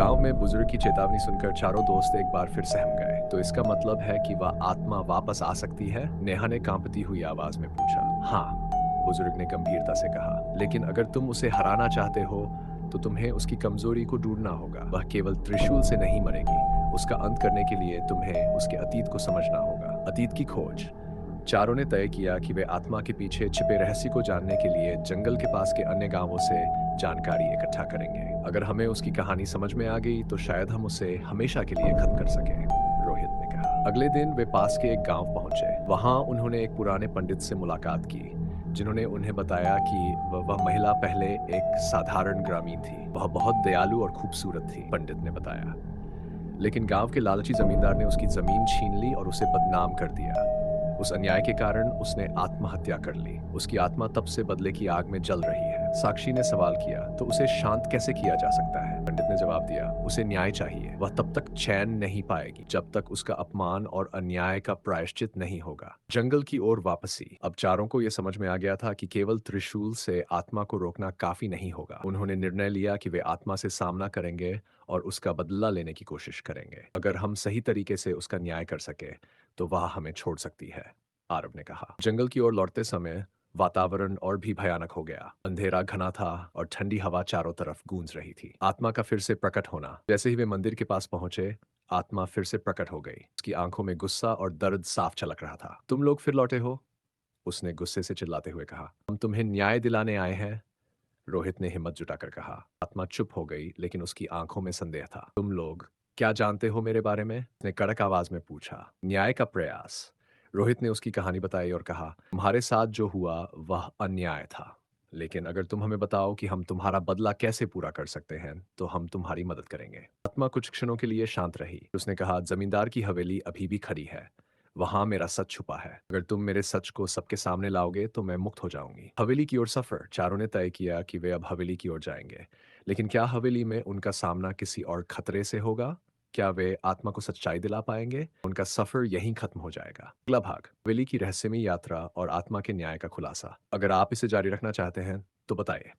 गांव में बुजुर्ग की चेतावनी सुनकर चारों दोस्त एक बार फिर सहम गए। तो इसका मतलब है कि वह आत्मा वापस आ सकती है? नेहा ने कांपती हुई आवाज में पूछा। हाँ, बुजुर्ग ने गंभीरता से कहा, लेकिन अगर तुम उसे हराना चाहते हो तो तुम्हें उसकी कमजोरी को ढूंढना होगा। वह केवल त्रिशूल से नहीं मरेगी। उसका अंत करने के लिए तुम्हें उसके अतीत को समझना होगा। अतीत की खोज। चारों ने तय किया कि वे आत्मा के पीछे छिपे रहस्य को जानने के लिए जंगल के पास के अन्य गांवों से जानकारी इकट्ठा करेंगे। अगर हमें उसकी कहानी समझ में आ गई तो शायद हम उसे हमेशा के लिए खत्म कर सकें, रोहित ने कहा। अगले दिन वे पास के एक गांव पहुंचे। वहां उन्होंने एक पुराने पंडित से मुलाकात की, जिन्होंने उन्हें बताया कि वह महिला पहले एक साधारण ग्रामीण थी। वह बहुत दयालु और खूबसूरत थी, पंडित ने बताया। लेकिन गांव के लालची जमींदार ने उसकी जमीन छीन ली और उसे बदनाम कर दिया। उस अन्याय के कारण उसने आत्महत्या कर ली। उसकी आत्मा तब से बदले की आग में जल रही है। साक्षी ने सवाल किया, तो उसे शांत कैसे किया जा सकता है? पंडित ने जवाब दिया, उसे न्याय चाहिए। वह तब तक चैन नहीं पाएगी जब तक उसका अपमान और अन्याय का प्रायश्चित नहीं होगा। जंगल की ओर वापसी। अब चारों को यह समझ में आ गया था कि केवल त्रिशूल से आत्मा को रोकना काफी नहीं होगा। उन्होंने निर्णय लिया कि वे आत्मा से सामना करेंगे और उसका बदला लेने की कोशिश करेंगे। अगर हम सही तरीके से उसका न्याय कर सके तो वह हमें छोड़ सकती है, आरव ने कहा। जंगल की ओर लौटते समय वातावरण और भी भयानक हो गया। अंधेरा घना था और ठंडी हवा चारों तरफ गूंज रही थी। आत्मा का फिर से प्रकट होना। जैसे ही वे मंदिर के पास पहुंचे, आत्मा फिर से प्रकट हो गई। उसकी आंखों में गुस्सा और दर्द साफ झलक रहा था। तुम लोग फिर लौटे हो? उसने गुस्से से चिल्लाते हुए कहा। हम तुम्हें न्याय दिलाने आए हैं, रोहित ने हिम्मत जुटाकर कहा। आत्मा चुप हो गई, लेकिन उसकी आंखों में संदेह था। तुम लोग क्या जानते हो मेरे बारे में? उसने कड़क आवाज में पूछा। न्याय का प्रयास। रोहित ने उसकी कहानी बताई और कहा, तुम्हारे साथ जो हुआ वह अन्याय था, लेकिन अगर तुम हमें बताओ कि हम तुम्हारा बदला कैसे पूरा कर सकते हैं तो हम तुम्हारी मदद करेंगे। आत्मा कुछ क्षणों के लिए शांत रही। उसने कहा, जमींदार की हवेली अभी भी खड़ी है। वहां मेरा सच छुपा है। अगर तुम मेरे सच को सबके सामने लाओगे तो मैं मुक्त हो जाऊंगी। हवेली की ओर सफर। चारों ने तय किया कि वे अब हवेली की ओर जाएंगे। लेकिन क्या हवेली में उनका सामना किसी और खतरे से होगा? क्या वे आत्मा को सच्चाई दिला पाएंगे? उनका सफर यहीं खत्म हो जाएगा। अगला भाग, हवेली की रहस्यमयी यात्रा और आत्मा के न्याय का खुलासा। अगर आप इसे जारी रखना चाहते हैं तो बताइए।